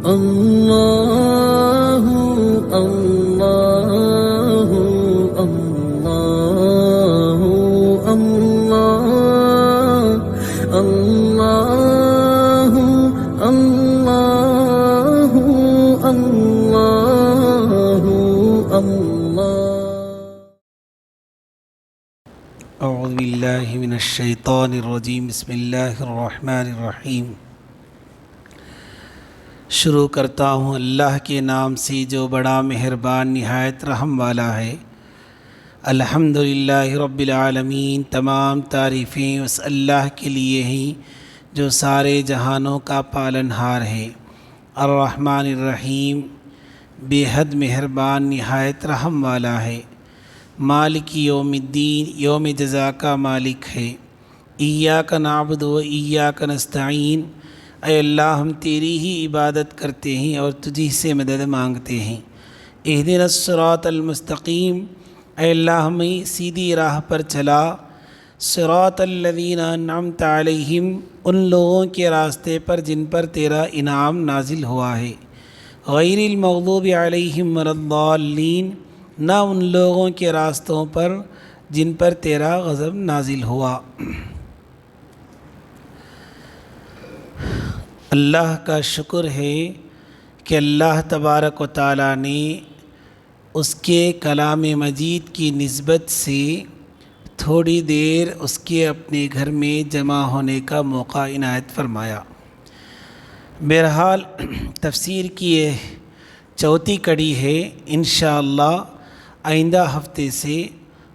اللہ اللہ اللہ اللہ اللہ اللہ اللہ اللہ۔ اعوذ باللہ من الشیطان الرجیم، بسم اللہ الرحمن الرحیم۔ شروع کرتا ہوں اللہ کے نام سے جو بڑا مہربان نہایت رحم والا ہے۔ الحمدللہ رب العالمین، تمام تعریفیں اس اللہ کے لیے ہیں جو سارے جہانوں کا پالنہار ہے۔ الرحمن الرحیم، بے حد مہربان نہایت رحم والا ہے۔ مالک یوم الدین، یوم جزا کا مالک ہے۔ ایاک نعبد و ایاک نستعین، اے اللہ ہم تیری ہی عبادت کرتے ہیں اور تجھی سے مدد مانگتے ہیں۔ اہدنا الصراط المستقیم، اے اللہ ہمیں سیدھی راہ پر چلا۔ صراط الذین انعمت علیہم، ان لوگوں کے راستے پر جن پر تیرا انعام نازل ہوا ہے۔ غیر المغضوب علیہم ولا الضالین، نہ ان لوگوں کے راستوں پر جن پر تیرا غضب نازل ہوا۔ اللہ کا شکر ہے کہ اللہ تبارک و تعالیٰ نے اس کے کلام مجید کی نسبت سے تھوڑی دیر اس کے اپنے گھر میں جمع ہونے کا موقع عنایت فرمایا۔ بہرحال تفسیر کی یہ چوتھی کڑی ہے۔ انشاءاللہ آئندہ ہفتے سے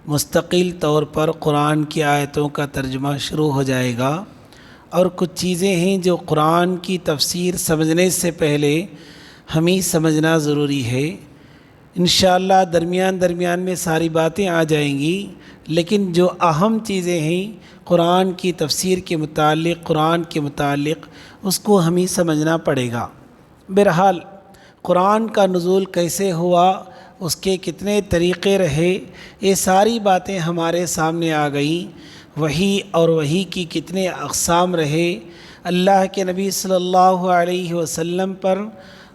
مستقل طور پر قرآن کی آیتوں کا ترجمہ شروع ہو جائے گا، اور کچھ چیزیں ہیں جو قرآن کی تفسیر سمجھنے سے پہلے ہمیں سمجھنا ضروری ہے۔ انشاءاللہ درمیان میں ساری باتیں آ جائیں گی، لیکن جو اہم چیزیں ہیں قرآن کی تفسیر کے متعلق، قرآن کے متعلق، اس کو ہمیں سمجھنا پڑے گا۔ بہرحال قرآن کا نزول کیسے ہوا، اس کے کتنے طریقے رہے، یہ ساری باتیں ہمارے سامنے آ گئیں۔ وحی اور وحی کی کتنے اقسام رہے، اللہ کے نبی صلی اللہ علیہ وسلم پر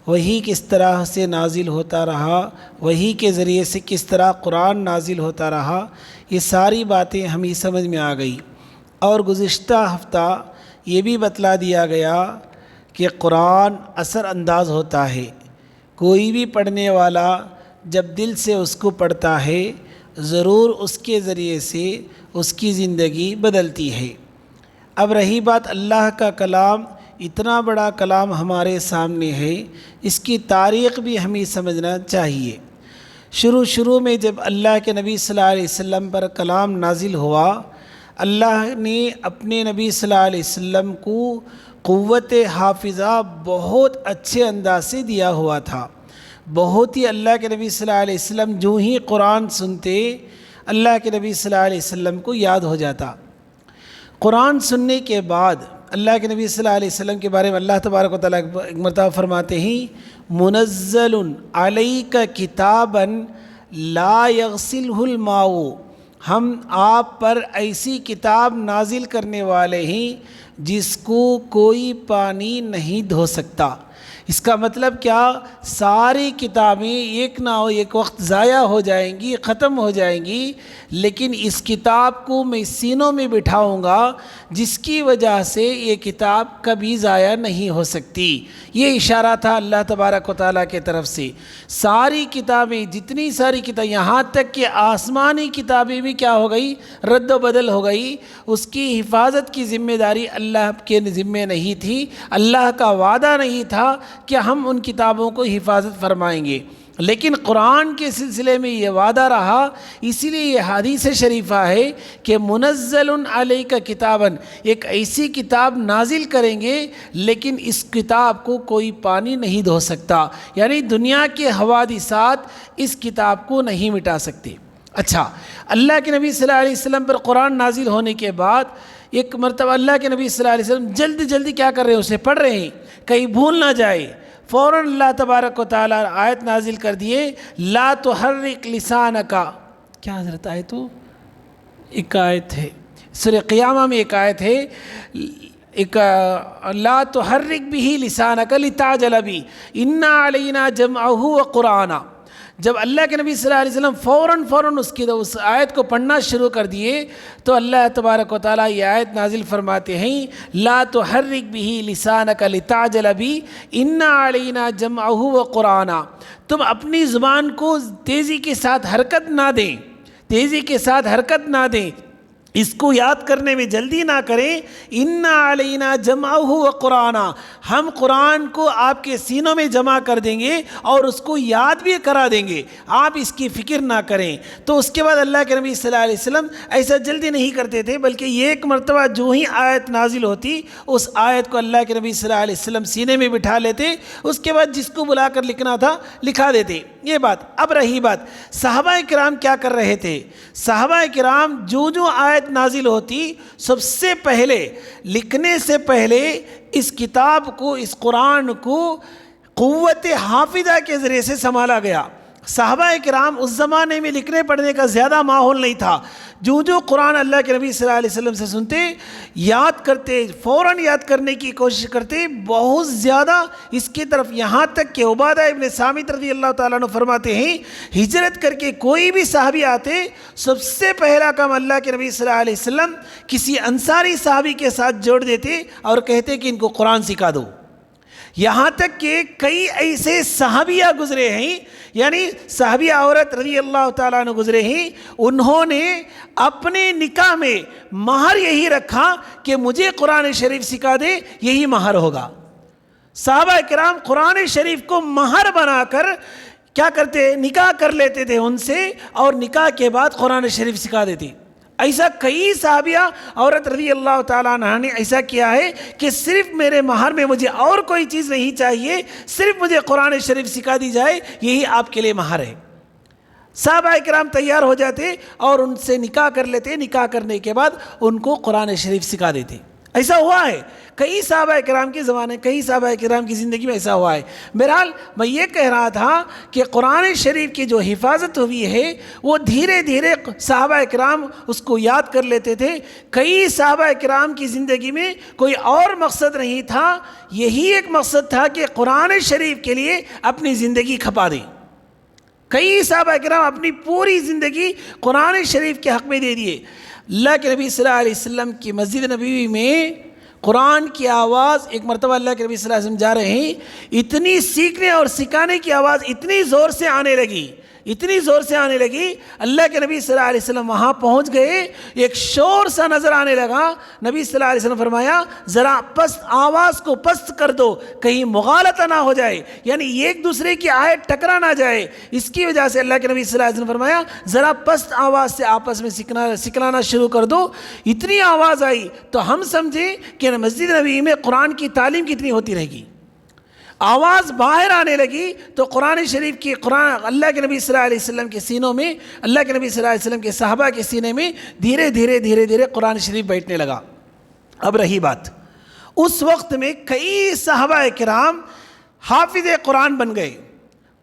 وحی کس طرح سے نازل ہوتا رہا، وحی کے ذریعے سے کس طرح قرآن نازل ہوتا رہا، یہ ساری باتیں ہمیں سمجھ میں آ گئی۔ اور گزشتہ ہفتہ یہ بھی بتلا دیا گیا کہ قرآن اثر انداز ہوتا ہے۔ کوئی بھی پڑھنے والا جب دل سے اس کو پڑھتا ہے، ضرور اس کے ذریعے سے اس کی زندگی بدلتی ہے۔ اب رہی بات اللہ کا کلام، اتنا بڑا کلام ہمارے سامنے ہے، اس کی تاریخ بھی ہمیں سمجھنا چاہیے۔ شروع میں جب اللہ کے نبی صلی اللہ علیہ وسلم پر کلام نازل ہوا، اللہ نے اپنے نبی صلی اللہ علیہ وسلم کو قوت حافظہ بہت اچھے انداز سے دیا ہوا تھا۔ بہت ہی اللہ کے نبی صلی اللہ علیہ وسلم جو ہی قرآن سنتے، اللہ کے نبی صلی اللہ علیہ وسلم کو یاد ہو جاتا۔ قرآن سننے کے بعد اللہ کے نبی صلی اللہ علیہ وسلم کے بارے میں اللہ تبارک و تعالیٰ ایک مرتبہ فرماتے ہیں، منزل علیک کتابا لا یغسلہ الماء، ہم آپ پر ایسی کتاب نازل کرنے والے ہیں جس کو کوئی پانی نہیں دھو سکتا۔ اس کا مطلب کیا؟ ساری کتابیں ایک نہ ایک وقت ضائع ہو جائیں گی، ختم ہو جائیں گی، لیکن اس کتاب کو میں سینوں میں بٹھاؤں گا، جس کی وجہ سے یہ کتاب کبھی ضائع نہیں ہو سکتی۔ یہ اشارہ تھا اللہ تبارک و تعالیٰ کے طرف سے۔ ساری کتابیں، جتنی ساری کتابیں، یہاں تک کہ آسمانی کتابیں بھی کیا ہو گئی؟ رد و بدل ہو گئی۔ اس کی حفاظت کی ذمہ داری اللہ کے ذمہ نہیں تھی۔ اللہ کا وعدہ نہیں تھا کہ ہم ان کتابوں کو حفاظت فرمائیں گے، لیکن قرآن کے سلسلے میں یہ وعدہ رہا۔ اسی لیے یہ حدیث شریفہ ہے کہ منزل علیک کتابا، ایک ایسی کتاب نازل کریں گے لیکن اس کتاب کو کوئی پانی نہیں دھو سکتا، یعنی دنیا کے حوادثات اس کتاب کو نہیں مٹا سکتے۔ اچھا، اللہ کے نبی صلی اللہ علیہ وسلم پر قرآن نازل ہونے کے بعد ایک مرتبہ اللہ کے نبی صلی اللہ علیہ وسلم جلدی کیا کر رہے ہیں؟ اسے پڑھ رہے ہیں، کہیں بھول نہ جائے۔ فوراً اللہ تبارک و تعالیٰ آیت نازل کر دیے، لا تحرک لسانک، کیا حضرت آیت ہو؟ ایک آیت ہے سورہ قیامہ میں، ایک آیت ہے ایک لا تحرک بھی لسانک لتعجل بھی انا علینا جمعہ وقرآنہ. جب اللہ کے نبی صلی اللہ علیہ وسلم فوراً اس آیت کو پڑھنا شروع کر دیے تو اللہ تبارک و تعالیٰ یہ آیت نازل فرماتے ہیں لا تحرک بھی لسانک لتعجل بھی انا علینا جمعہ وقرآنہ. تم اپنی زبان کو تیزی کے ساتھ حرکت نہ دیں، اس کو یاد کرنے میں جلدی نہ کریں. انا علینا جمعہ وقرآنہ، ہم قرآن کو آپ کے سینوں میں جمع کر دیں گے اور اس کو یاد بھی کرا دیں گے، آپ اس کی فکر نہ کریں. تو اس کے بعد اللہ کے نبی صلی اللہ علیہ وسلم ایسا جلدی نہیں کرتے تھے، بلکہ یہ ایک مرتبہ جو ہی آیت نازل ہوتی اس آیت کو اللہ کے نبی صلی اللہ علیہ وسلم سینے میں بٹھا لیتے، اس کے بعد جس کو بلا کر لکھنا تھا لکھا دیتے. یہ بات. اب رہی بات صحابہ کرام کیا کر رہے تھے. صحابہ کرام جو آیت نازل ہوتی سب سے پہلے لکھنے سے پہلے اس کتاب کو، اس قرآن کو قوت حافظہ کے ذریعے سے سنبھالا گیا. صحابہ کرام اس زمانے میں لکھنے پڑھنے کا زیادہ ماحول نہیں تھا. جو قرآن اللہ کے نبی صلی اللہ علیہ وسلم سے سنتے، یاد کرتے، فوراً یاد کرنے کی کوشش کرتے، بہت زیادہ اس کی طرف، یہاں تک کہ عبادہ ابن صامت رضی اللہ تعالیٰ عنہ فرماتے ہیں ہجرت کر کے کوئی بھی صحابی آتے، سب سے پہلا کام اللہ کے نبی صلی اللہ علیہ وسلم کسی انصاری صحابی کے ساتھ جوڑ دیتے اور کہتے کہ ان کو قرآن سکھا دو. یہاں تک کہ کئی ایسے صحابیہ گزرے ہیں، یعنی صحابیہ عورت رضی اللہ تعالیٰ عنہ گزرے ہیں، انہوں نے اپنے نکاح میں مہر یہی رکھا کہ مجھے قرآن شریف سکھا دے، یہی مہر ہوگا. صحابہ کرام قرآن شریف کو مہر بنا کر کیا کرتے، نکاح کر لیتے تھے ان سے، اور نکاح کے بعد قرآن شریف سکھا دیتے. ایسا کئی صحابیہ عورت رضی اللہ تعالیٰ عنہ نے ایسا کیا ہے کہ صرف میرے مہر میں مجھے اور کوئی چیز نہیں چاہیے، صرف مجھے قرآن شریف سکھا دی جائے، یہی آپ کے لیے مہر ہے. صحابہ کرام تیار ہو جاتے اور ان سے نکاح کر لیتے، نکاح کرنے کے بعد ان کو قرآن شریف سکھا دیتے. ایسا ہوا ہے کئی صحابہ کرام کے زمانے، کئی صحابہ کرام کی زندگی میں ایسا ہوا ہے. بہرحال میں یہ کہہ رہا تھا کہ قرآن شریف کی جو حفاظت ہوئی ہے وہ دھیرے دھیرے صحابہ کرام اس کو یاد کر لیتے تھے. کئی صحابہ کرام کی زندگی میں کوئی اور مقصد نہیں تھا، یہی ایک مقصد تھا کہ قرآن شریف کے لیے اپنی زندگی کھپا دیں. کئی صحابہ کرام اپنی پوری زندگی قرآن شریف کے حق میں دے دیے. اللہ کے نبی صلی اللہ علیہ وسلم کی مسجد نبوی میں قرآن کی آواز، ایک مرتبہ اللہ کے نبی صلی اللہ علیہ وسلم جا رہے ہیں، اتنی سیکھنے اور سکھانے کی آواز اتنی زور سے آنے لگی، اللہ کے نبی صلی اللہ علیہ وسلم وہاں پہنچ گئے، ایک شور سا نظر آنے لگا. نبی صلی اللہ علیہ وسلم فرمایا ذرا پست، آواز کو پست کر دو، کہیں مغالطہ نہ ہو جائے، یعنی ایک دوسرے کی آیت ٹکرا نہ جائے. اس کی وجہ سے اللہ کے نبی صلی اللہ علیہ وسلم فرمایا ذرا پست آواز سے آپس میں سکھلانا شروع کر دو. اتنی آواز آئی تو ہم سمجھیں کہ مسجد نبوی میں قرآن کی تعلیم کتنی ہوتی رہے گی. آواز باہر آنے لگی تو قرآن شریف کی، قرآن اللہ کے نبی صلی اللہ علیہ وسلم کے سینوں میں، اللہ کے نبی صلی اللہ علیہ وسلم کے صحابہ کے سینے میں دھیرے دھیرے قرآن شریف بیٹھنے لگا. اب رہی بات، اس وقت میں کئی صحابہ کرام حافظ قرآن بن گئے،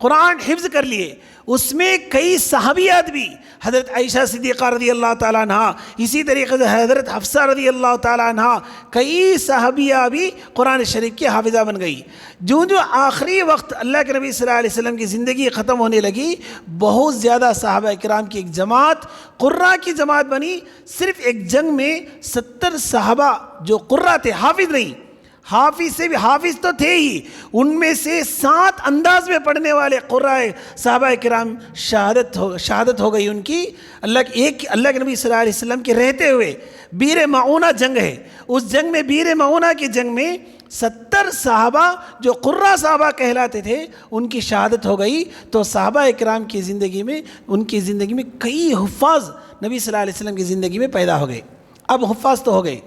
قرآن حفظ کر لیے. اس میں کئی صحابیات بھی، حضرت عائشہ صدیقہ رضی اللہ تعالیٰ عنہ، اسی طریقے سے حضرت حفصہ رضی اللہ تعالیٰ عنہ، کئی صحابیہ بھی قرآن شریف کی حافظہ بن گئی. جو آخری وقت اللہ کے نبی صلی اللہ علیہ وسلم کی زندگی ختم ہونے لگی، بہت زیادہ صحابہ کرام کی ایک جماعت، قراء کی جماعت بنی. صرف ایک جنگ میں 70 صحابہ جو قراء تھے، حافظ نہیں، حافظ سے بھی، حافظ تو تھے ہی، ان میں سے 7 انداز میں پڑھنے والے قراء صحابہ کرام شہادت ہو گئی ان کی. اللہ کے نبی صلی اللہ علیہ وسلم کے رہتے ہوئے بیر معونہ جنگ ہے، اس جنگ میں، بیر معونہ کی جنگ میں 70 صحابہ جو قراء صحابہ کہلاتے تھے ان کی شہادت ہو گئی. تو صحابہ کرام کی زندگی میں، ان کی زندگی میں کئی حفاظ نبی صلی اللہ علیہ وسلم کی زندگی میں پیدا ہو گئے. اب حفاظ تو ہو گئے،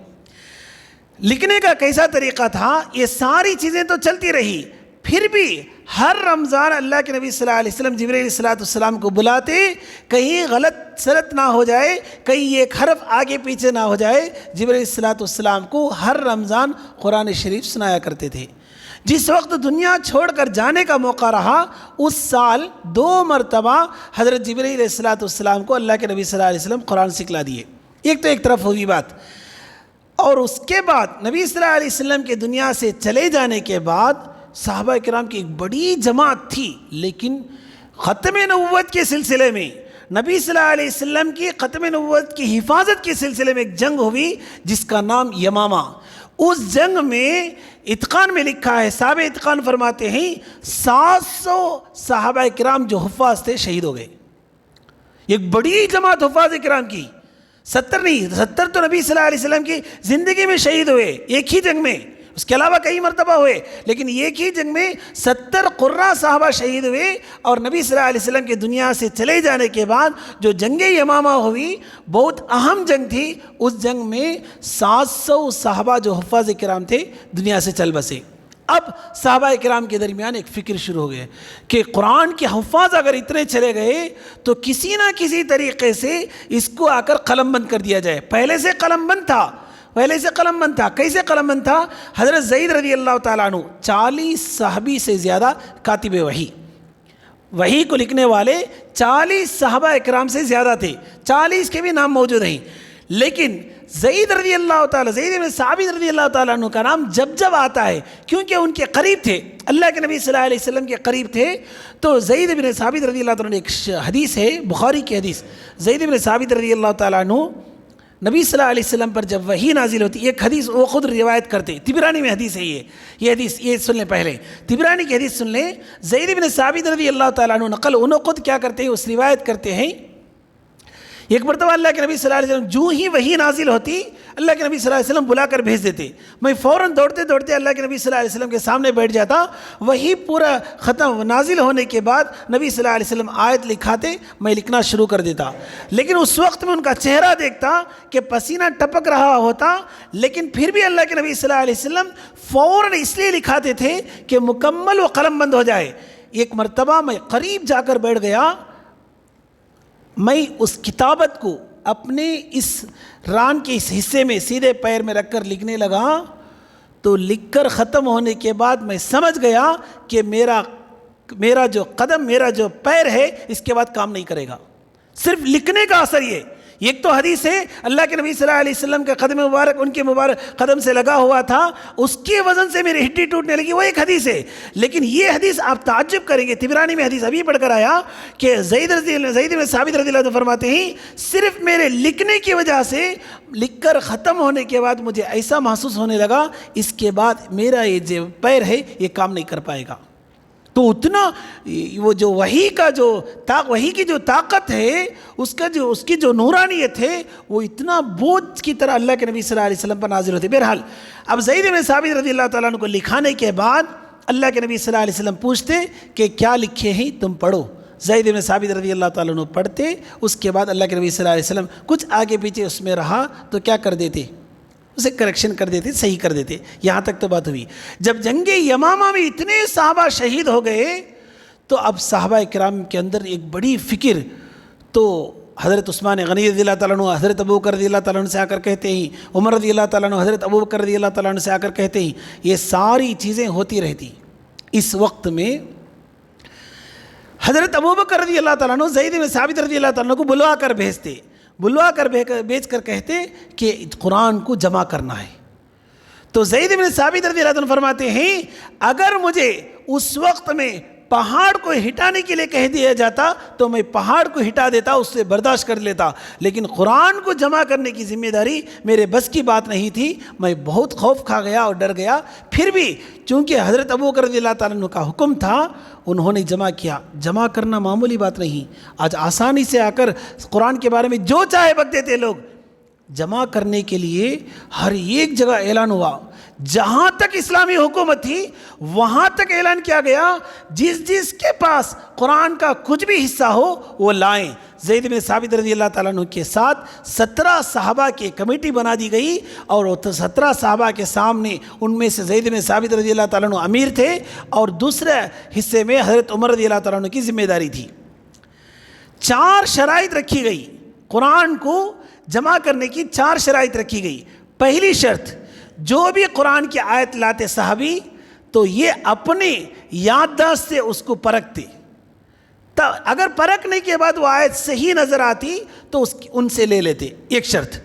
لکھنے کا کیسا طریقہ تھا، یہ ساری چیزیں تو چلتی رہی. پھر بھی ہر رمضان اللہ کے نبی صلی اللہ علیہ وسلم جبرائیل علیہ السلام کو بلاتے، کہیں غلط سلط نہ ہو جائے، کہیں ایک حرف آگے پیچھے نہ ہو جائے. جبرائیل علیہ السلام کو ہر رمضان قرآن شریف سنایا کرتے تھے. جس وقت دنیا چھوڑ کر جانے کا موقع رہا، اس سال 2 مرتبہ حضرت جبرائیل علیہ السلام کو اللہ کے نبی صلی اللہ علیہ وسلم قرآن سکھلا دیے. ایک طرف ہوئی بات. اور اس کے بعد نبی صلی اللہ علیہ وسلم کے دنیا سے چلے جانے کے بعد صحابہ کرام کی ایک بڑی جماعت تھی، لیکن ختم نبوت کے سلسلے میں، نبی صلی اللہ علیہ وسلم کی ختم نبوت کی حفاظت کے سلسلے میں ایک جنگ ہوئی جس کا نام یمامہ۔ اس جنگ میں اتقان میں لکھا ہے، صحابہ اتقان فرماتے ہیں 700 صحابہ کرام جو حفاظ تھے شہید ہو گئے۔ ایک بڑی جماعت حفاظ کرام کی، 70 نہیں، 70 تو نبی صلی اللہ علیہ وسلم کی زندگی میں شہید ہوئے ایک ہی جنگ میں، اس کے علاوہ کئی مرتبہ ہوئے، لیکن ایک ہی جنگ میں 70 قرہ صحابہ شہید ہوئے۔ اور نبی صلی اللہ علیہ وسلم کی دنیا سے چلے جانے کے بعد جو جنگ یمامہ ہوئی بہت اہم جنگ تھی، اس جنگ میں 700 صحابہ جو حفاظ کرام تھے دنیا سے چل بسے۔ اب صحابہ کرام کے درمیان ایک فکر شروع ہو گیا کہ قرآن کے حفاظ اگر اتنے چلے گئے تو کسی نہ کسی طریقے سے اس کو آ کر قلم بند کر دیا جائے۔ پہلے سے قلم بند تھا، کیسے قلم بند تھا؟ حضرت زید رضی اللہ تعالیٰ عنہ 40 صحابی سے زیادہ کاتب وحی کو لکھنے والے 40 صحابہ اکرام سے زیادہ تھے، 40 کے بھی نام موجود ہیں، لیکن زید بن ثابت رضی اللہ تعالیٰ عنہ کا نام جب آتا ہے کیونکہ ان کے قریب تھے، اللہ کے نبی صلی اللہ علیہ وسلم کے قریب تھے، تو زید بن ثابت رضی اللہ تعالیٰ عنہ ایک حدیث ہے بخاری کی حدیث، زید بن ثابت رضی اللہ تعالیٰ عنہ نبی صلی اللہ علیہ وسلم پر جب وحی نازل ہوتی، ایک حدیث وہ خود روایت کرتے، طبرانی میں حدیث ہے یہ حدیث یہ سن لیں، پہلے طبرانی کی حدیث سن لیں۔ زید بن ثابت رضی اللہ تعالیٰ عنہ نقل انہوں خود کیا کرتے ہیں، اس روایت کرتے ہیں، ایک مرتبہ اللہ کے نبی صلی اللہ علیہ وسلم جو ہی وحی نازل ہوتی اللہ کے نبی صلی اللہ علیہ وسلم بلا کر بھیج دیتے، میں فوراً دوڑتے اللہ کے نبی صلی اللہ علیہ وسلم کے سامنے بیٹھ جاتا، وحی پورا ختم نازل ہونے کے بعد نبی صلی اللہ علیہ وسلم آیت لکھاتے، میں لکھنا شروع کر دیتا، لیکن اس وقت میں ان کا چہرہ دیکھتا کہ پسینہ ٹپک رہا ہوتا، لیکن پھر بھی اللہ کے نبی صلی اللہ علیہ وسلم فوراً اس لیے لکھاتے تھے کہ مکمل وہ قلم بند ہو جائے۔ ایک مرتبہ میں قریب جا کر بیٹھ گیا، میں اس کتابت کو اپنے اس ران کے اس حصے میں سیدھے پیر میں رکھ کر لکھنے لگا، تو لکھ کر ختم ہونے کے بعد میں سمجھ گیا کہ میرا جو قدم، میرا جو پیر ہے اس کے بعد کام نہیں کرے گا، صرف لکھنے کا اثر یہ۔ ایک تو حدیث ہے اللہ کے نبی صلی اللہ علیہ وسلم کا قدم مبارک ان کے مبارک قدم سے لگا ہوا تھا، اس کے وزن سے میری ہڈی ٹوٹنے لگی، وہ ایک حدیث ہے، لیکن یہ حدیث آپ تعجب کریں گے، طبرانی میں حدیث ابھی پڑھ کر آیا کہ زید بن ثابت رضی اللہ عنہ فرماتے ہیں صرف میرے لکھنے کی وجہ سے لکھ کر ختم ہونے کے بعد مجھے ایسا محسوس ہونے لگا اس کے بعد میرا یہ جو پیر ہے یہ کام نہیں کر پائے گا۔ تو اتنا وہ جو وحی کی جو طاقت ہے، اس کی جو نورانیت ہے، وہ اتنا بوجھ کی طرح اللہ کے نبی صلی اللہ علیہ وسلم پر نازل ہوتی۔ بہرحال اب زید بن ثابت رضی اللہ تعالیٰ عنہ کو لکھانے کے بعد اللہ کے نبی صلی اللہ علیہ وسلم پوچھتے کہ کیا لکھے ہیں، تم پڑھو۔ زید بن ثابت رضی اللہ تعالیٰ عنہ پڑھتے، اس کے بعد اللہ کے نبی صلی اللہ علیہ وسلم کچھ آگے پیچھے اس میں رہا تو کیا کر دیتے، اسے کریکشن کر دیتے، صحیح کر دیتے۔ یہاں تک تو بات ہوئی۔ جب جنگ یمامہ میں اتنے صحابہ شہید ہو گئے تو اب صحابہ کرام کے اندر ایک بڑی فکر، تو حضرت عثمان غنی رضی اللہ تعالیٰ عنہ حضرت ابوبکر رضی اللہ تعالیٰ عنہ سے آ کر کہتے ہیں، عمر رضی اللہ تعالیٰ عنہ حضرت ابوبکر رضی اللہ تعالیٰ عنہ سے آ کر کہتے ہیں، یہ ساری چیزیں ہوتی رہتی۔ اس وقت میں حضرت ابوبکر رضی اللہ تعالیٰ عنہ زید بن ثابت رضی اللہ تعالیٰ عنہ کو بلوا کر بھیج کر کہتے کہ قرآن کو جمع کرنا ہے۔ تو زید بن ثابت رضی اللہ عنہ فرماتے ہیں اگر مجھے اس وقت میں پہاڑ کو ہٹانے کے لیے کہہ دیا جاتا تو میں پہاڑ کو ہٹا دیتا، اس سے برداشت کر لیتا، لیکن قرآن کو جمع کرنے کی ذمہ داری میرے بس کی بات نہیں تھی، میں بہت خوف کھا گیا اور ڈر گیا۔ پھر بھی چونکہ حضرت ابوبکر رضی اللہ تعالیٰ عنہ کا حکم تھا، انہوں نے جمع کیا۔ جمع کرنا معمولی بات نہیں، آج آسانی سے آ کر قرآن کے بارے میں جو چاہے بک دیتے لوگ۔ جمع کرنے کے لیے ہر ایک جگہ اعلان ہوا، جہاں تک اسلامی حکومت تھی وہاں تک اعلان کیا گیا جس کے پاس قرآن کا کچھ بھی حصہ ہو وہ لائیں۔ زید بن ثابت رضی اللہ تعالیٰ عنہ کے ساتھ 17 صحابہ کی کمیٹی بنا دی گئی، اور 17 صحابہ کے سامنے ان میں سے زید بن ثابت رضی اللہ تعالیٰ عنہ امیر تھے، اور دوسرے حصے میں حضرت عمر رضی اللہ تعالیٰ عنہ کی ذمہ داری تھی۔ 4 شرائط رکھی گئی، قرآن کو جمع کرنے کی 4 شرائط رکھی گئی۔ پہلی شرط، جو بھی قرآن کی آیت لاتے صحابی تو یہ اپنے یادداشت سے اس کو پرکھتے، اگر پرکھنے کے بعد وہ آیت صحیح نظر آتی تو ان سے لے لیتے، ایک شرط۔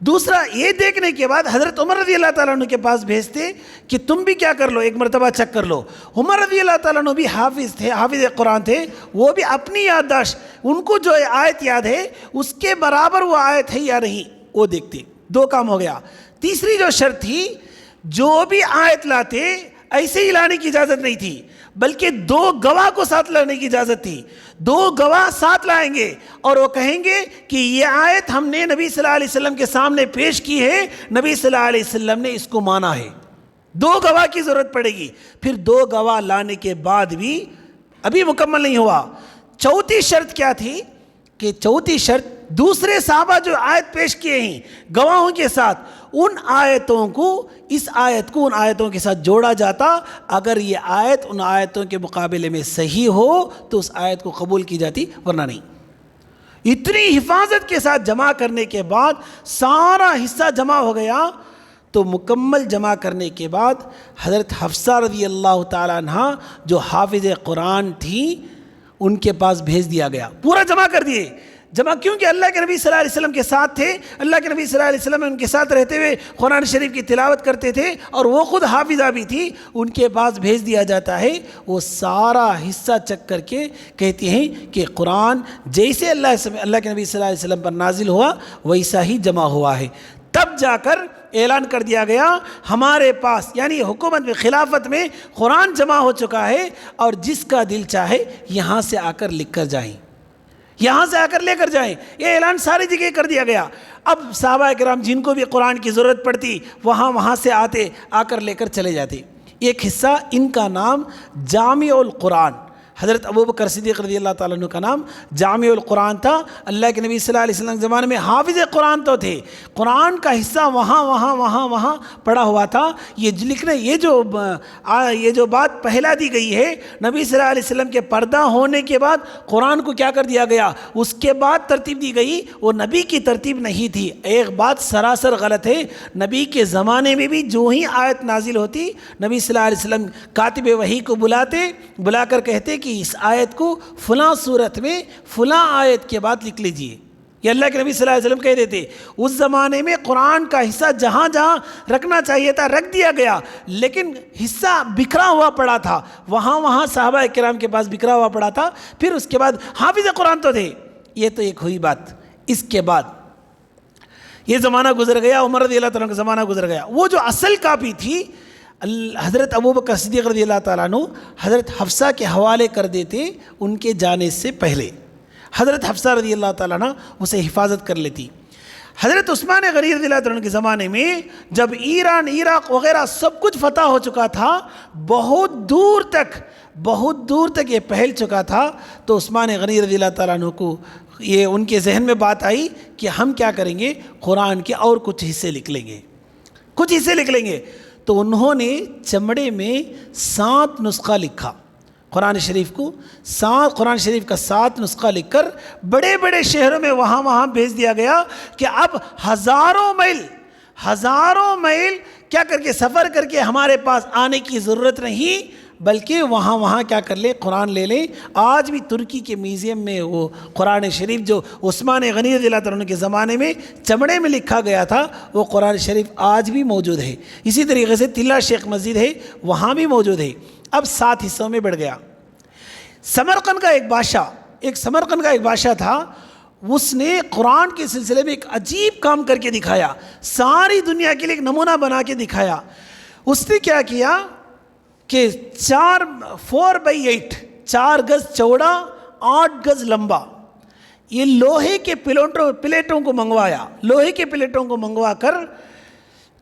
دوسرا یہ دیکھنے کے بعد حضرت عمر رضی اللہ تعالیٰ عنہ کے پاس بھیجتے کہ تم بھی کیا کر لو، ایک مرتبہ چیک کر لو۔ عمر رضی اللہ تعالیٰ عنہ بھی حافظ تھے، حافظ قرآن تھے، وہ بھی اپنی یادداشت، ان کو جو آیت یاد ہے اس کے برابر وہ آیت ہے یا نہیں وہ دیکھتے۔ دو کام ہو گیا۔ تیسری جو شرط تھی، جو بھی آیت لاتے ایسے ہی لانے کی اجازت نہیں تھی، بلکہ دو گواہ کو ساتھ لانے کی اجازت تھی۔ دو گواہ ساتھ لائیں گے اور وہ کہیں گے کہ یہ آیت ہم نے نبی صلی اللہ علیہ وسلم کے سامنے پیش کی ہے، نبی صلی اللہ علیہ وسلم نے اس کو مانا ہے۔ دو گواہ کی ضرورت پڑے گی۔ پھر دو گواہ لانے کے بعد بھی ابھی مکمل نہیں ہوا۔ چوتھی شرط کیا تھی کہ چوتھی شرط دوسرے صحابہ جو آیت پیش کیے ہیں گواہوں کے ساتھ، ان آیتوں کو اس آیت کو ان آیتوں کے ساتھ جوڑا جاتا۔ اگر یہ آیت ان آیتوں کے مقابلے میں صحیح ہو تو اس آیت کو قبول کی جاتی، ورنہ نہیں۔ اتنی حفاظت کے ساتھ جمع کرنے کے بعد سارا حصہ جمع ہو گیا، تو مکمل جمع کرنے کے بعد حضرت حفصہ رضی اللہ تعالیٰ عنہ جو حافظ قرآن تھی ان کے پاس بھیج دیا گیا، پورا جمع کر دیے۔ جمع کیوں کہ اللہ کے نبی صلی اللہ علیہ وسلم کے ساتھ تھے، اللہ کے نبی صلی اللہ علیہ وسلم ان کے ساتھ رہتے ہوئے قرآن شریف کی تلاوت کرتے تھے، اور وہ خود حافظہ بھی تھی، ان کے پاس بھیج دیا جاتا ہے۔ وہ سارا حصہ چیک کر کے کہتے ہیں کہ قرآن جیسے اللہ کے نبی صلی اللہ علیہ وسلم پر نازل ہوا ویسا ہی جمع ہوا ہے۔ تب جا کر اعلان کر دیا گیا ہمارے پاس، یعنی حکومت میں، خلافت میں قرآن جمع ہو چکا ہے، اور جس کا دل چاہے یہاں سے آ کر لکھ کر جائیں، یہاں سے آ کر لے کر جائیں۔ یہ اعلان ساری جگہ کر دیا گیا۔ اب صحابہ کرام جن کو بھی قرآن کی ضرورت پڑتی وہاں سے آتے، آ کر لے کر چلے جاتے۔ ایک حصہ ان کا نام جامع القرآن، حضرت ابوبکر صدیق رضی اللہ تعالیٰ عنہ کا نام جامع القرآن تھا۔ اللہ کے نبی صلی اللہ علیہ وسلم کے زمانے میں حافظ قرآن تو تھے، قرآن کا حصہ وہاں پڑا ہوا تھا۔ یہ لکھنے یہ جو بات پہلا دی گئی ہے، نبی صلی اللہ علیہ وسلم کے پردہ ہونے کے بعد قرآن کو کیا کر دیا گیا، اس کے بعد ترتیب دی گئی، وہ نبی کی ترتیب نہیں تھی۔ ایک بات سراسر غلط ہے، نبی کے زمانے میں بھی جو ہی آیت نازل ہوتی، نبی صلی اللہ علیہ وسلم کاتب وحی کو بلا کر کہتے کہ اس آیت کو فلاں صورت میں فلاں آیت کے بعد لکھ لیجئے۔ یہ اللہ کے نبی صلی اللہ علیہ وسلم کہہ دیتے۔ اس زمانے میں قرآن کا حصہ جہاں جہاں رکھنا چاہیے تھا رکھ دیا گیا، لیکن حصہ بکھرا ہوا پڑا تھا، وہاں صحابہ کرام کے پاس بکھرا ہوا پڑا تھا۔ پھر اس کے بعد حافظ قرآن تو تھے۔ یہ تو ایک ہوئی بات۔ اس کے بعد یہ زمانہ گزر گیا، عمر رضی اللہ تعالیٰ کا زمانہ گزر گیا۔ وہ جو اصل کاپی تھی حضرت ابوبکر صدیق رضی اللہ تعالیٰ عنہ حضرت حفصہ کے حوالے کر دیتے ان کے جانے سے پہلے۔ حضرت حفصہ رضی اللہ تعالیٰ عنہ اسے حفاظت کر لیتی۔ حضرت عثمان غنی رضی اللہ تعالیٰ عنہ کے زمانے میں جب ایران، عراق وغیرہ سب کچھ فتح ہو چکا تھا، بہت دور تک یہ پھیل چکا تھا، تو عثمان غنی رضی اللہ تعالیٰ عنہ کو یہ ان کے ذہن میں بات آئی کہ ہم کیا کریں گے، قرآن کے اور کچھ حصے لکھ لیں گے۔ تو انہوں نے چمڑے میں 7 نسخہ لکھا قرآن شریف کا 7 نسخہ لکھ کر بڑے بڑے شہروں میں وہاں بھیج دیا گیا کہ اب ہزاروں میل کیا کر کے سفر کر کے ہمارے پاس آنے کی ضرورت نہیں، بلکہ وہاں کیا کر لیں، قرآن لے لیں۔ آج بھی ترکی کے میوزیم میں وہ قرآن شریف جو عثمان غنی رضی اللہ تعالیٰ کے زمانے میں چمڑے میں لکھا گیا تھا، وہ قرآن شریف آج بھی موجود ہے۔ اسی طریقے سے تلہ شیخ مسجد ہے، وہاں بھی موجود ہے۔ اب 7 حصوں میں بڑھ گیا۔ سمرقند کا ایک بادشاہ تھا، اس نے قرآن کے سلسلے میں ایک عجیب کام کر کے دکھایا، ساری دنیا کے لیے ایک نمونہ بنا کے دکھایا۔ اس نے کیا کیا کہ 4x8 4 گز چوڑا 8 گز لمبا یہ لوہے کے پلیٹوں کو منگوا کر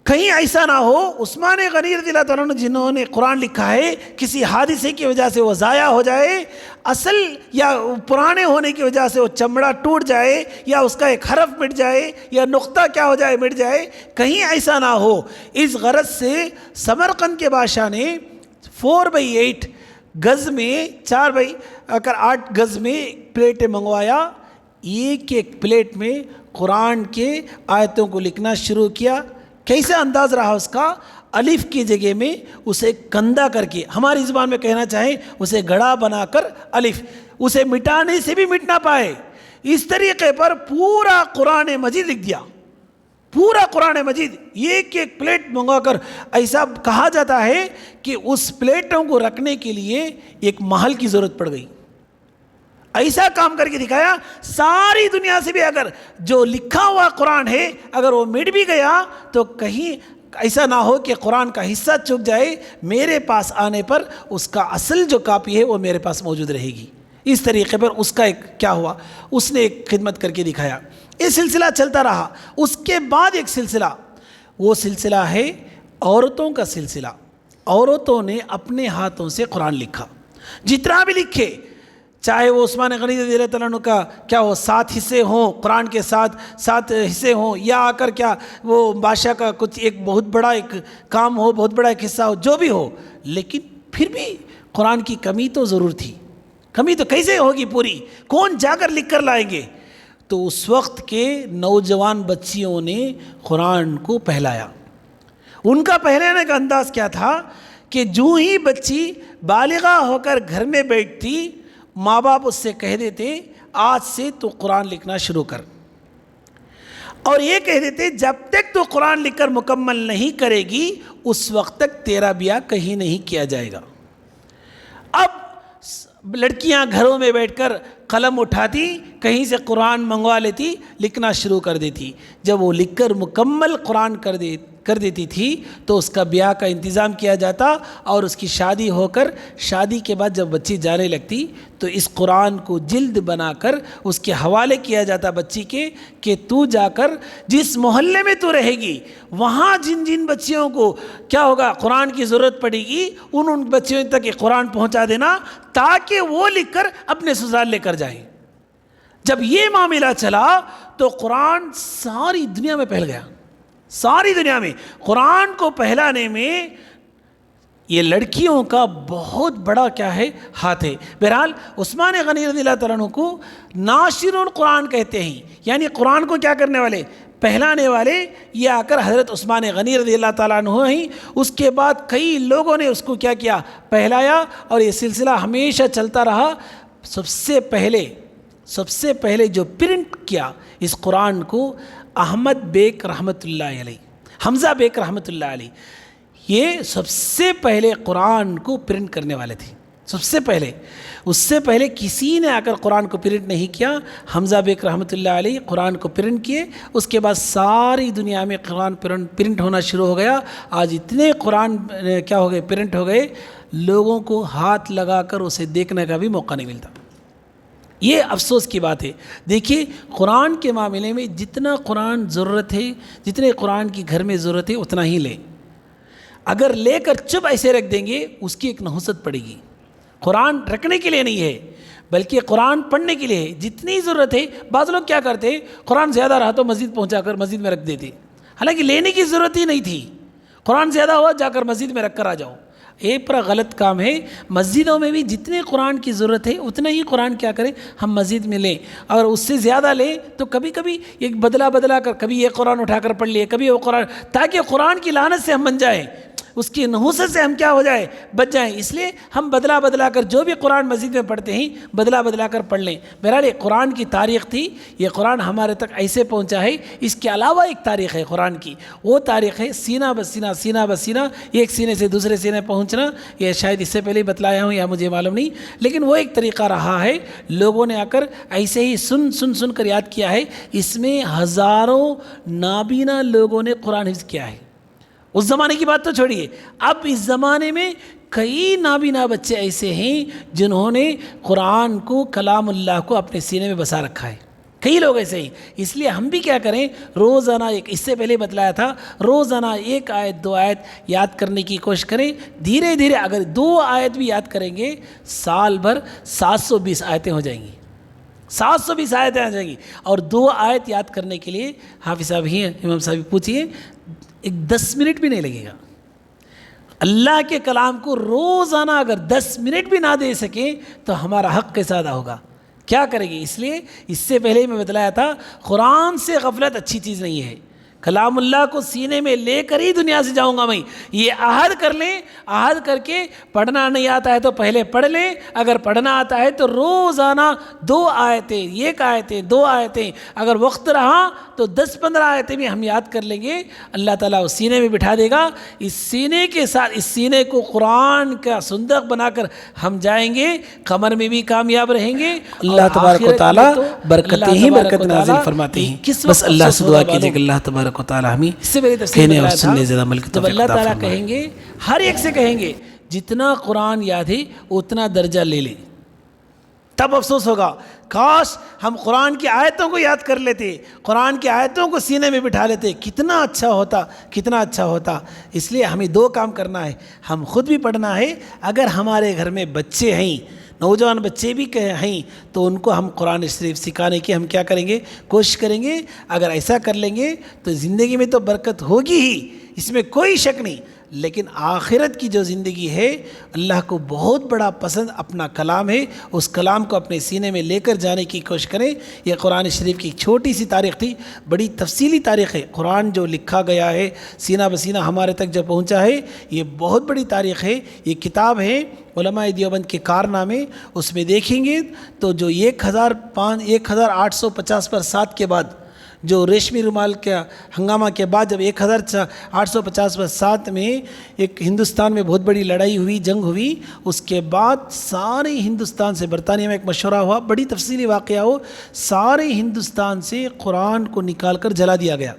کہیں ایسا نہ ہو عثمان غنی رضی اللہ تعالیٰ عنہ جنہوں نے قرآن لکھا ہے کسی حادثے کی وجہ سے وہ ضائع ہو جائے، اصل یا پرانے ہونے کی وجہ سے وہ چمڑا ٹوٹ جائے، یا اس کا ایک حرف مٹ جائے، یا نقطہ کیا ہو جائے، مٹ جائے، کہیں ایسا نہ ہو۔ اس غرض سے سمرقند کے بادشاہ نے 4x8 گز میں 4x8 گز میں پلیٹیں منگوایا۔ ایک پلیٹ میں قرآن کے آیتوں کو لکھنا شروع کیا۔ کیسے انداز رہا اس کا؟ الف کی جگہ میں اسے کندہ کر کے، ہماری زبان میں کہنا چاہیں اسے گڑھا بنا کر الف، اسے مٹانے سے بھی مٹ نہ پائے، اس طریقے پر پورا قرآن مجید لکھ دیا۔ پورا قرآن مجید ایک ایک پلیٹ منگوا کر، ایسا کہا جاتا ہے کہ اس پلیٹوں کو رکھنے کے لیے ایک محل کی ضرورت پڑ گئی. ایسا کام کر کے دکھایا ساری دنیا سے بھی اگر جو لکھا ہوا قرآن ہے اگر وہ مٹ بھی گیا تو کہیں ایسا نہ ہو کہ قرآن کا حصہ چک جائے، میرے پاس آنے پر اس کا اصل جو کاپی ہے وہ میرے پاس موجود رہے گی. اس طریقے پر اس کا ایک کیا ہوا، اس نے ایک خدمت کر کے دکھایا. یہ سلسلہ چلتا رہا. اس کے بعد ایک سلسلہ، وہ سلسلہ ہے عورتوں کا سلسلہ. عورتوں نے اپنے ہاتھوں سے قرآن لکھا، جتنا بھی لکھے، چاہے وہ عثمان غنی رضی اللہ تعالیٰ عنہ کا کیا ہو 7 حصے ہوں، قرآن کے 7 حصے ہوں، یا آ کر کیا وہ بادشاہ کا کچھ ایک بہت بڑا ایک کام ہو، بہت بڑا ایک حصہ ہو، جو بھی ہو، لیکن پھر بھی قرآن کی کمی تو ضرور تھی. کمی تو کیسے ہوگی پوری؟ کون جا کر لکھ کر لائیں گے؟ تو اس وقت کے نوجوان بچیوں نے قرآن کو پہلایا. ان کا پہلانے کا انداز کیا تھا کہ جو ہی بچی بالغہ ہو کر گھر میں بیٹھتی، ماں باپ اس سے کہہ دیتے آج سے تو قرآن لکھنا شروع کر، اور یہ کہہ دیتے جب تک تو قرآن لکھ کر مکمل نہیں کرے گی اس وقت تک تیرا بیاہ کہیں نہیں کیا جائے گا. اب لڑکیاں گھروں میں بیٹھ کر قلم اٹھاتی، کہیں سے قرآن منگوا لیتی، لکھنا شروع کر دیتی. جب وہ لکھ کر مکمل قرآن کر دیتی تھی تو اس کا بیاہ کا انتظام کیا جاتا، اور اس کی شادی ہو کر شادی کے بعد جب بچی جانے لگتی تو اس قرآن کو جلد بنا کر اس کے حوالے کیا جاتا بچی کے کہ تو جا کر جس محلے میں تو رہے گی وہاں جن جن بچیوں کو کیا ہوگا قرآن کی ضرورت پڑے گی ان بچیوں تک یہ قرآن پہنچا دینا تاکہ وہ لکھ کر اپنے سسرال لے کر جائیں. جب یہ معاملہ چلا تو قرآن ساری دنیا میں پھیل گیا. ساری دنیا میں قرآن کو پھیلانے میں یہ لڑکیوں کا بہت بڑا کیا ہے ہاتھ ہے. بہرحال عثمان غنی رضی اللہ تعالیٰ عنہ کو ناشر القرآن کہتے ہیں، یعنی قرآن کو کیا کرنے والے، پہلانے والے. یہ آ کر حضرت عثمان غنی رضی اللہ تعالیٰ عنہ ہیں. اس کے بعد کئی لوگوں نے اس کو کیا پہلایا، اور یہ سلسلہ ہمیشہ چلتا رہا. سب سے پہلے جو پرنٹ کیا اس قرآن کو احمد بیگ رحمۃ اللہ علیہ، حمزہ بیگ رحمۃ اللہ علیہ، یہ سب سے پہلے قرآن کو پرنٹ کرنے والے تھے. سب سے پہلے، اس سے پہلے کسی نے آ کر قرآن کو پرنٹ نہیں کیا. حمزہ بیگ رحمۃ اللہ علیہ قرآن کو پرنٹ کیے. اس کے بعد ساری دنیا میں قرآن پرنٹ ہونا شروع ہو گیا. آج اتنے قرآن کیا ہو گئے، پرنٹ ہو گئے، لوگوں کو ہاتھ لگا کر اسے دیکھنے کا بھی موقع نہیں ملتا. یہ افسوس کی بات ہے. دیکھیے قرآن کے معاملے میں جتنا قرآن ضرورت ہے، جتنے قرآن کی گھر میں ضرورت ہے اتنا ہی لیں. اگر لے کر چپ ایسے رکھ دیں گے اس کی ایک نحوست پڑے گی. قرآن رکھنے کے لیے نہیں ہے بلکہ قرآن پڑھنے کے لیے جتنی ضرورت ہے. بعض لوگ کیا کرتے، قرآن زیادہ رہا تو مسجد پہنچا کر مسجد میں رکھ دیتے، حالانکہ لینے کی ضرورت ہی نہیں تھی. قرآن زیادہ ہوا جا کر مسجد میں رکھ کر آ جاؤ. یہ بڑا غلط کام ہے. مسجدوں میں بھی جتنے قرآن کی ضرورت ہے اتنا ہی قرآن کیا کریں ہم مسجد میں لیں. اگر اس سے زیادہ لیں تو کبھی کبھی ایک بدلا کر کبھی یہ قرآن اٹھا کر پڑھ لیے، کبھی وہ قرآن، تاکہ قرآن کی لعنت سے ہم بن جائیں، اس کی نحوست سے ہم کیا ہو جائے، بچ جائیں. اس لیے ہم بدلا کر جو بھی قرآن مسجد میں پڑھتے ہیں بدلا کر پڑھ لیں. بہرحال یہ قرآن کی تاریخ تھی. یہ قرآن ہمارے تک ایسے پہنچا ہے. اس کے علاوہ ایک تاریخ ہے قرآن کی، وہ تاریخ ہے سینہ بسینہ ایک سینے سے دوسرے سینے پہنچنا. یہ شاید اس سے پہلے ہی بتلایا ہوں یا مجھے معلوم نہیں، لیکن وہ ایک طریقہ رہا ہے. لوگوں نے آ کر ایسے ہی سن کر یاد کیا ہے. اس میں ہزاروں نابینا لوگوں نے قرآن حفظ کیا ہے. اس زمانے کی بات تو چھوڑیے، اب اس زمانے میں کئی نابینا بچے ایسے ہیں جنہوں نے قرآن کو، کلام اللہ کو اپنے سینے میں بسا رکھا ہے. کئی لوگ ایسے ہی. اس لیے ہم بھی کیا کریں، روزانہ اس سے پہلے بتلایا تھا، روزانہ 1 آیت 2 آیت یاد کرنے کی کوشش کریں. دھیرے دھیرے اگر 2 آیت بھی یاد کریں گے سال بھر 720 آیتیں ہو جائیں گی. 720 آیتیں آ جائیں گی. اور 2 آیت یاد کرنے کے لیے حافظ صاحب ہی ہیں، امام صاحب پوچھئے، 10 منٹ بھی نہیں لگے گا. اللہ کے کلام کو روزانہ اگر 10 منٹ بھی نہ دے سکیں تو ہمارا حق کیسا ادا ہوگا، کیا کرے گی. اس لیے اس سے پہلے میں بتلایا تھا قرآن سے غفلت اچھی چیز نہیں ہے. کلام اللہ کو سینے میں لے کر ہی دنیا سے جاؤں گا میں. یہ عہد کر لیں. عہد کر کے پڑھنا نہیں آتا ہے تو پہلے پڑھ لیں. اگر پڑھنا آتا ہے تو روزانہ 2 آیتیں, 1 آیتیں, 2 آیتیں, اگر وقت رہا تو 10-15 آیتیں بھی ہم یاد کر لیں گے. اللہ تعالیٰ اس سینے میں بٹھا دے گا. اس سینے کے ساتھ اس سینے کو قرآن کا صندوق بنا کر ہم جائیں گے, قمر میں بھی کامیاب رہیں گے. اللہ تبارک و تعالیٰ برکتیں ہی برکت نازل فرماتے ہیں. بس اللہ سے دعا کیجیے کہ اللہ تبارک و تعالیٰ ہمیں اس سے میری تفسیر کہنے اور بتایا سننے تھا. زیادہ عمل کی جب توفیق اللہ عطا تعالیٰ فرمائے. کہیں گے, ہر ایک سے کہیں گے جتنا قرآن یاد ہے اتنا درجہ لے لے. تب افسوس ہوگا کاش ہم قرآن کی آیتوں کو یاد کر لیتے, قرآن کی آیتوں کو سینے میں بٹھا لیتے. کتنا اچھا ہوتا, کتنا اچھا ہوتا. اس لیے ہمیں 2 کام کرنا ہے. ہم خود بھی پڑھنا ہے. اگر ہمارے گھر میں بچے ہیں, نوجوان بچے بھی ہیں, تو ان کو ہم قرآن شریف سکھانے کی ہم کیا کریں گے, کوشش کریں گے. اگر ایسا کر لیں گے تو زندگی میں تو برکت ہوگی ہی, اس میں کوئی شک نہیں. لیکن آخرت کی جو زندگی ہے, اللہ کو بہت بڑا پسند اپنا کلام ہے. اس کلام کو اپنے سینے میں لے کر جانے کی کوشش کریں. یہ قرآن شریف کی چھوٹی سی تاریخ تھی, بڑی تفصیلی تاریخ ہے. قرآن جو لکھا گیا ہے سینہ بسینہ ہمارے تک جو پہنچا ہے, یہ بہت بڑی تاریخ ہے. یہ کتاب ہے علماء دیوبند کے کارنامے. اس میں دیکھیں گے تو جو 1850 کے بعد جو ریشمی رومال کا ہنگامہ کے بعد جب 1850 میں ایک ہندوستان میں بہت بڑی لڑائی ہوئی, جنگ ہوئی, اس کے بعد سارے ہندوستان سے, برطانیہ میں ایک مشورہ ہوا, بڑی تفصیلی واقعہ ہو, سارے ہندوستان سے قرآن کو نکال کر جلا دیا گیا.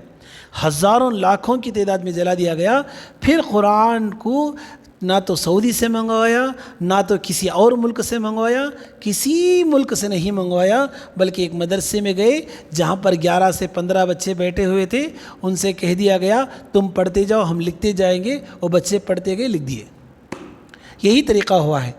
ہزاروں لاکھوں کی تعداد میں جلا دیا گیا. پھر قرآن کو نہ تو سعودی سے منگوایا, نہ تو کسی اور ملک سے منگوایا, کسی ملک سے نہیں منگوایا, بلکہ ایک مدرسے میں گئے جہاں پر 11 سے 15 بچے بیٹھے ہوئے تھے. ان سے کہہ دیا گیا تم پڑھتے جاؤ, ہم لکھتے جائیں گے. وہ بچے پڑھتے گئے, لکھ دیے. یہی طریقہ ہوا ہے.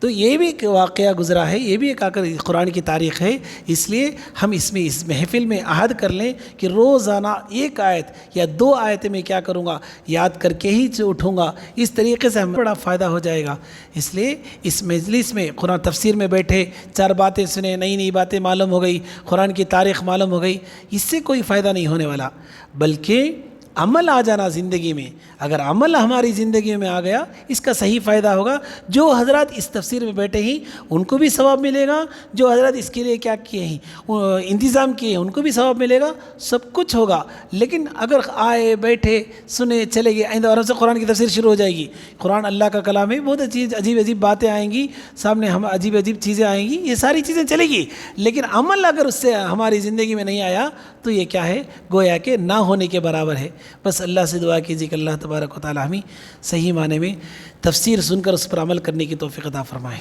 تو یہ بھی ایک واقعہ گزرا ہے, یہ بھی ایک قرآن کی تاریخ ہے. اس لیے ہم اس محفل میں عہد کر لیں کہ روزانہ 1 آیت یا 2 آیتیں میں کیا کروں گا, یاد کر کے ہی اٹھوں گا. اس طریقے سے ہمیں بڑا فائدہ ہو جائے گا. اس لیے اس مجلس میں قرآن تفسیر میں بیٹھے 4 باتیں سنیں, نئی باتیں معلوم ہو گئی, قرآن کی تاریخ معلوم ہو گئی, اس سے کوئی فائدہ نہیں ہونے والا. بلکہ عمل آ جانا زندگی میں. اگر عمل ہماری زندگی میں آ گیا, اس کا صحیح فائدہ ہوگا. جو حضرات اس تفسیر میں بیٹھے ہیں ان کو بھی ثواب ملے گا, جو حضرات اس کے لیے کیا کیے ہیں, انتظام کیے ہیں, ان کو بھی ثواب ملے گا. سب کچھ ہوگا. لیکن اگر آئے بیٹھے سنے چلے گئے, آئندہ اور سے قرآن کی تفسیر شروع ہو جائے گی. قرآن اللہ کا کلام ہے, بہت عجیب باتیں آئیں گی سامنے, ہم عجیب چیزیں آئیں گی, یہ ساری چیزیں چلے گی. لیکن عمل اگر اس سے ہماری زندگی میں نہیں آیا تو یہ کیا ہے, گویا کہ نہ ہونے کے برابر ہے. بس اللہ سے دعا کیجیے کہ اللہ تبارک و تعالی ہمیں صحیح معنی میں تفسیر سن کر اس پر عمل کرنے کی توفیق عطا فرمائے.